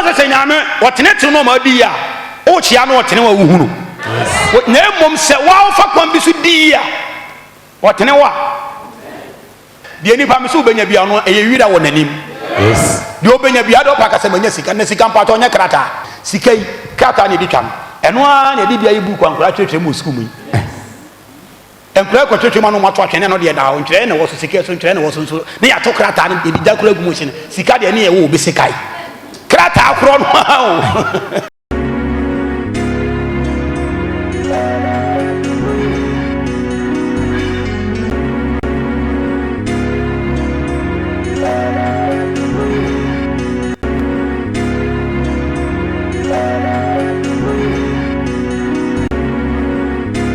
was saying, what net to know my dear? Oh, she ano what no who. What name mom said, wow, for come be so dear. What no wa? The any pamisu benya biano e yida won anim. Yes. The obenya biado pa kasa manya sika na sika mpato nya krata. Sika krata ne ditwam. Eno a na di bia ibu kwankura twetwe mu school mu. Enkura ko twetwe ma no mato atwene no de da ho ntwe na wo so sika so ntwe na wo so so. Ne ya to krata ne di da kura gu mu hye. Sika de ne ye wo be sikai. Krata akro no.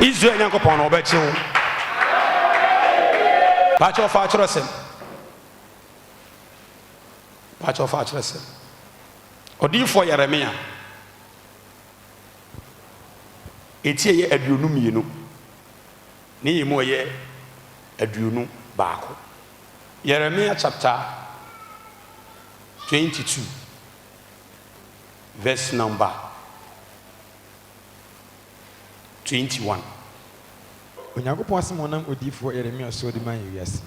Israel yankopon obechi wo Pacho fa chorosem Odiyifo Yeremia etie ye aduonu mienu ne yemu ye aduonu baako Yeremia chapter 22 verse number 21 Onyankopon asemonam Odiyifo Yeremia so de man wiase.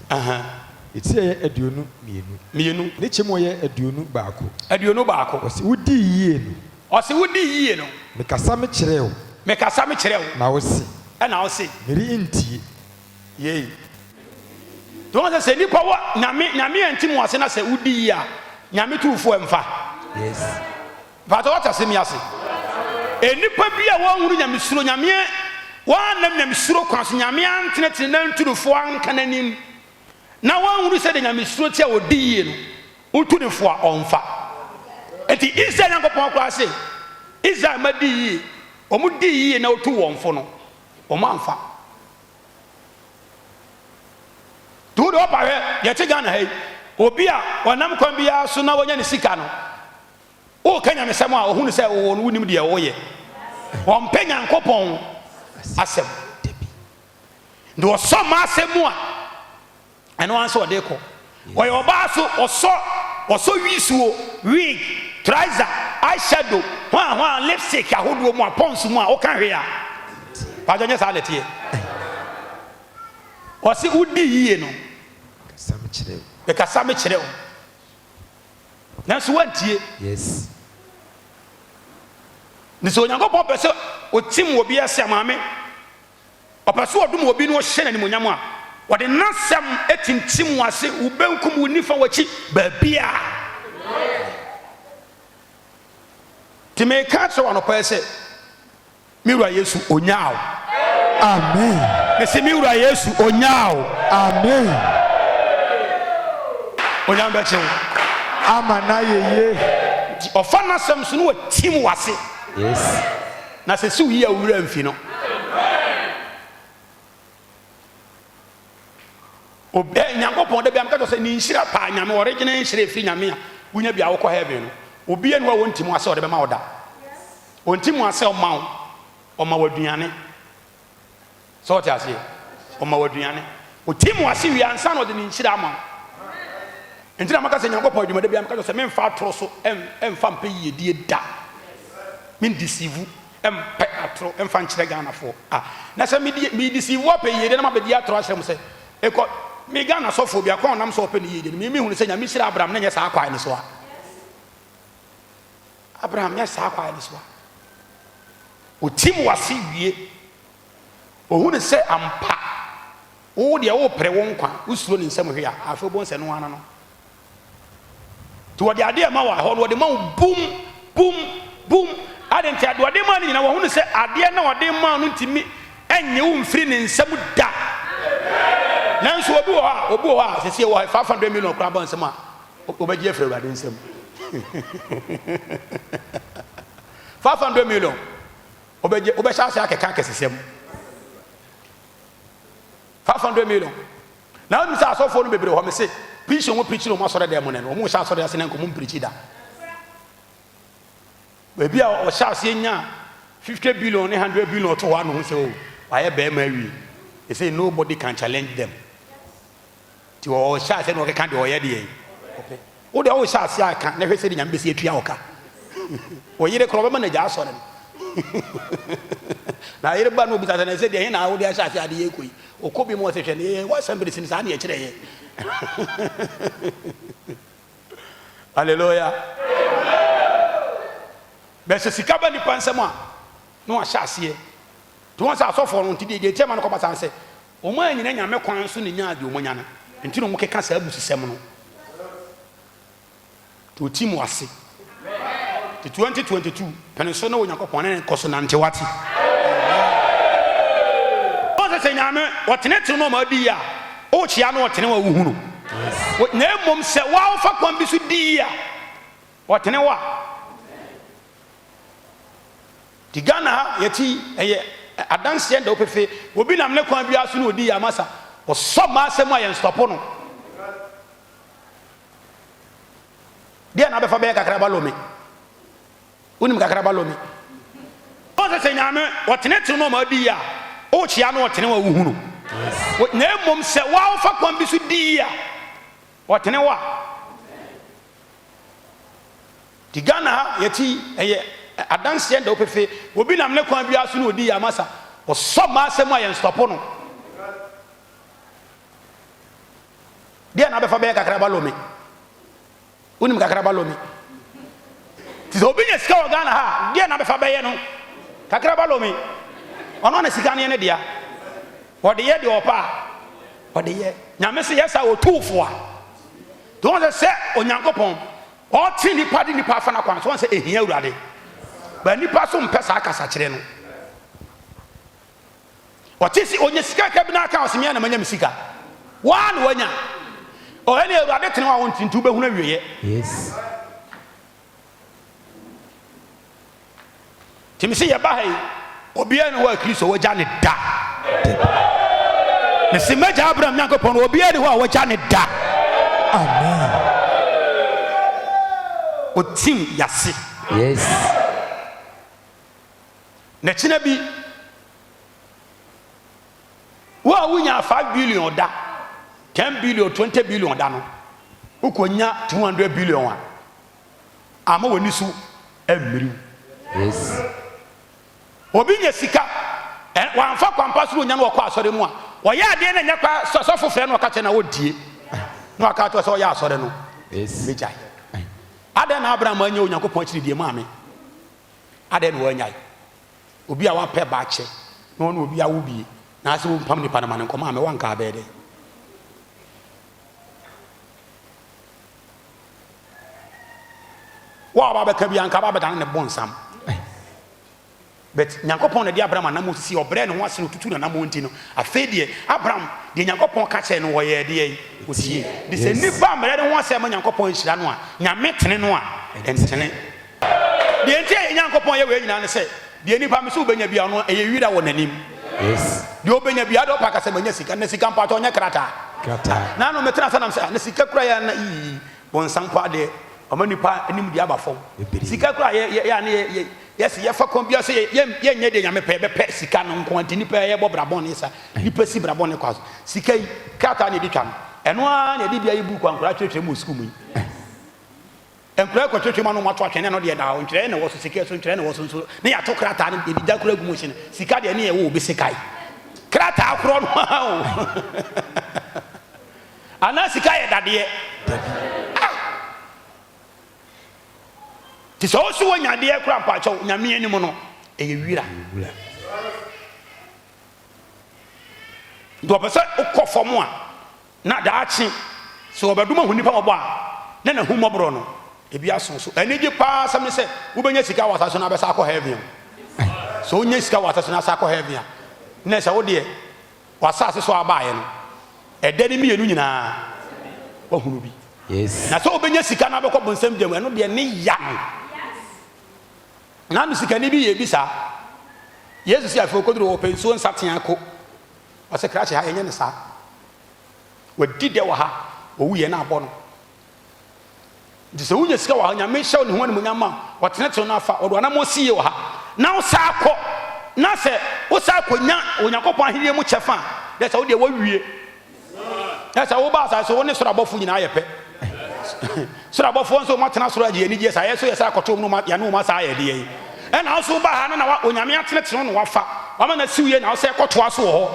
Etie ye aduonu mienu. Ne chemo ye aduonu baako. Osi wudi yie no. Mekasa me kire wo. Na wosi. Na wosi. Meri ntie. Yei. Don't say nipa wo nyame antimu ase na se wudi yie a nyame tuufo emfa. Yes. But what asemi ase? Enipa bia wo hunu nyame suro nyame wa nam suro kwanso nyame antene na ntudufo an kananim na wa hunu se de nyame suro tia odi yie no utudufo a onfa enti Israel yankopon kwa se Israel madi yie omudi yie na otu wonfo no omanfa tu do pa he ye te Ghana he obi a onam kwan bia so na wonya ne sika no o kanya me sem a ohunu se wo no wunim de wo ye won penya nkopon asem ndo so ma asemu a eno anso de ko oye oba so oso wisuo wig trouser eyeshadow hwa lipstick ahodo mu apons mu a o kan hwe a pa jonye sa letie o si udi yie no kasam kire o na so wantie yes ni so Onyankopon pese o tim obi ase amame o pese odum obi no hye na ni monyam a o de nasem etintim wase ubenkum unifa wachi babia time ka so no pese miwura Yesu onyaaw amen mese miwura Yesu onyaaw amen onyam ba chewo amana yeye ofa nasem so no tim wase yes na se su yi awura mfi no obe Nyankopon da bia mka to se ni nhira pa nyame original nhira fi nyame a wunya bia wo kɔ heaven no obi enu a wontimu ase ode be ma oda wontimu ase o ma o ma waduane so ti ase o ma waduane o timu ase wi ansa no de ni nhira ma entina maka se Nyankopon adwuma da bia mka to se memfa atoro so emfa mpa yedie da min deceive pe atro emfa nkyere Ghana fo na se mi deceive wa pe yede na ma be di atro ahyem se eko mi Ghana so fo bia kwa nam so pe ni yede mi hunu se nyame hyira Abraham na nya sa akwa ne so a Abraham nya sa akwa ne so a o tim wase wie o hunu se ampa o de o pre won kwa usuro ni nsem hwe a afo bon se no ana no to de ade ma wa ho no de ma boom adenti ade ade ma ni na wo hunu se ade na ode ma no ntimi enye wo mfiri ne nsem da nanso obi wo ha sese wo 500 million kra ba nsem a obagie frɛ ade nsem 500 million obesha ase akeka kesesem 500 million na mi sa asofo no bebre ho me se preach no preach no mo asore dem no mo sha asore ase na nko mo preach da baby a o sha ase nya 50 billion 100 billion to wa no se o aye be ma wi they say nobody can challenge them ti o sha ase no ke kan de o ye de okay o de o sha ase aka na hwe se de nyam be se atua oka oyire krobe ma na ja asore na yire ba no bitata na se de na wo de asase ade ekoi okobi mo se hwe ne wa sambere sin sa na ye kire ye hallelujah bese sika ba ni pansem a no ahase to won sa asofo no ntide de tema no ko basa se o ma nyina nyame kwan so ne nya ade o mo nya na enti no mo keka sa abusisem no to timu ase 2022 penso na onyankopon ne koso na ntewati o se nyame wotene ti no ma di ya o chia no wotene wa wuhunu na emom se wa fa kwan bi so di ya wotene wa digana yeti eye adanse enda opefe obi nam ne kwan bi aso na odi ya masa o so ma asem ayen stopo no dia na be fa be kakra balomi unim kakra balomi o se nyame wotene ti no ma di ya o chia no wotene wa wuhunu na emom se wa fa kwan bi so di ya wotene wa digana yeti eye adanse enda opefe obi nam ne kwan bi aso na odi ya masa o so ma asem ayen stopo no dia na be fa be kakra balomi unim kakra balomi ti obi nya sika ogana ha dia na be fa be ye no kakra balomi ono na sika ne dia wode ye de opa wode ye nyame se yesa o tufo a don se onyankopon o ti ni padi ni pa fa na kwan so se ehia urade ba ni pa so mpesa akasa kire no o ti si onya sika ka bi na aka o se me na manya misika wa na wanya o ene urade tene wa won tintu be hu na wiye yes timisi ye ba hai obi ene wa kristo waja ne da ne se meja abraham nyankopon obi ene wa waja ne da amen o tim yase yes na china bi wa wunya 5 billion da 10 billion 20 billion da no ukonya 200 billion a ama woni su emiri yes obi nya sika wan fa kwampa so nya no okọ asore mu a oya ade na nya kwa sosofo fre no ka che na wodie no aka to so oya asore no yes mejai ade na abraham anya onyankopon akiri die maame ade no wanya obi a wa pe ba che no no obi a wo bie na ase wo pam ni pa na man ko maame wanka abede wa ba be ka bi anka ba be dan ne bonsam but nyankopon na di abraham na mosisi obre ne ho ase no tutu na na monti no afedie abraham de nyankopon ka che no woye de yi osie de se nipa mre ne ho ase ma nyankopon hira no a nyame tene no a entene de enti nyankopon ye we nyina ne se de nipa me so benya bia no eye wira wo nanim yes de obenya bia do pa ka se manya sika na sika mpa to nya krata na no metra sanam se na sika kura ya na bonsam pa de amanipa anim di abafom sika kura ya ne yes ye fa kon bia se ye nye de nyame pe be pe sika no nko antini pe ye bo brabon ni sa ni pe si brabon ni kwa sika yi kata ne di twa eno a ne di bia yi bu kwa nkura twetwe mu school mu enkura kwa twetwe ma no mato atwene no de da o nkire na wo so sika so nkire na wo so so ne ya to krata ne bi da kura gu mu hye sika de ne ye wo be sika yi krata akro no ana sika ye dade ti so so wanya de ekura pacho nyame anim no eye wira do pese ukofom a na daachi so obeduma hunipa obo a na humobro no ebi aso so anigi pa sam ne se ubenya sika wasa so na besa akọ heaven so onya sika wasa so na sa akọ heaven na se wo de wasa so abaye no edani mienu nyina wa hunu bi yes na so obenya sika na bekọ bonsam dem eno de ne ya na no sika ni bi ye bisa yesu si afo koduro open so nsaten akọ wase krache ha enye ne sa wadi de wa ha owuye na abọ no de se wunya sika wa nya me hyew ne ho ne munyama watenete no afa odo na mo siye wa ha na wo sa akọ na se wo sa akonya onyankopon ahiriye mu chefa de se wo de wa wie na se wo ba sa so wo ne soro abọfo nyina ayepe so da bɔfoɔ nso ɔmatena soro agye ani gye saa yɛ so yɛ sɛ akɔtɔ mu no yɛne ɔma saa yɛ deɛ yi ɛna nso ba ha no na onyame atenetene no wafa wama na siw yɛ na ɔsɛ kɔtoa so wɔ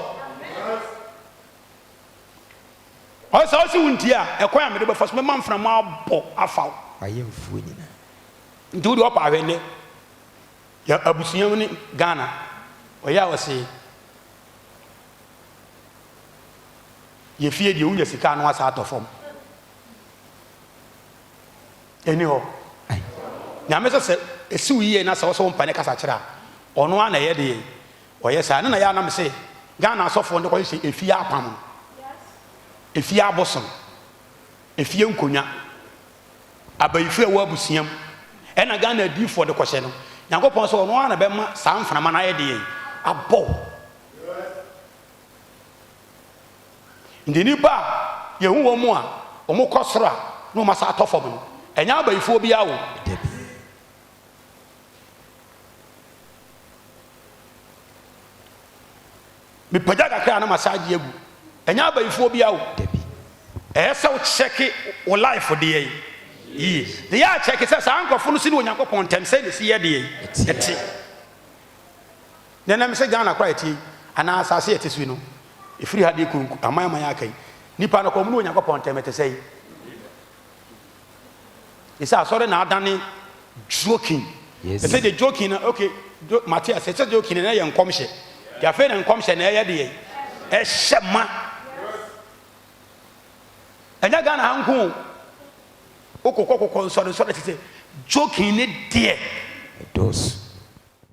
hɔ ɔsɛ ɔsi wo nti a ɛkwan a mede bɛfa so mɛma mframa abɔ afa wo ayɛ mfuo nyina nti wode ɔpa ahwɛ nnɛ yɛ abusua mu ne Ghana ɔyɛ a ɔse yɛfie deɛ wonya sika no asa atɔ fam ɛni hɔ nyame sɛ ɛsiw yie na sɛ wɔ sɛ wo mpa ne kasa kyerɛ a ɔno a na ɛyɛ deɛ ɔyɛ saa ne na yɛ anam sɛ Ghana asɔfoɔ ne kɔyɛ sɛ ɛfie apam no ɛfie abosom ɛfie nkonya abayifo a wɔ abusuam ɛna Ghana adiifoɔ de kɔhyɛ no Nyankopɔn sɛ ɔno a na bɛma saa mframa no ayɛ deɛ abɔ nti nipa a yɛhu wɔ mu a ɔmo kɔ soro a na ɔma sa atɔ fam no ɛnyɛ abayifoɔ bi awo mepagya kakra na masa agye agu ɛnyɛ abayifoɔ bi awo ɛyɛ sɛ wo kyɛke wo life deɛ yi de yɛ akyɛke sɛ saa nkurɔfo no si ne Onyankopɔn ntɛm sɛ ne si yɛ deɛ ɛte nɛnam sɛ Ghana kora ɛtie anaa asase ɛte so no ɛfiri ha deɛ kunku aman aka yi nipa no kɔm ne Onyankopɔn ntɛm ɛte sɛ yi ɛsɛ asɔre na adane joking ɛsɛ de joking na okay Matthias ɛsɛ joking na yɛ nkɔmhyɛ yɛafei na nkɔmhyɛ na ɛyɛ deɛ ɛhyɛ ma ɛnyɛ Ghana ha nko wokɔkɔ nsɔre te sɛ joking ne deɛ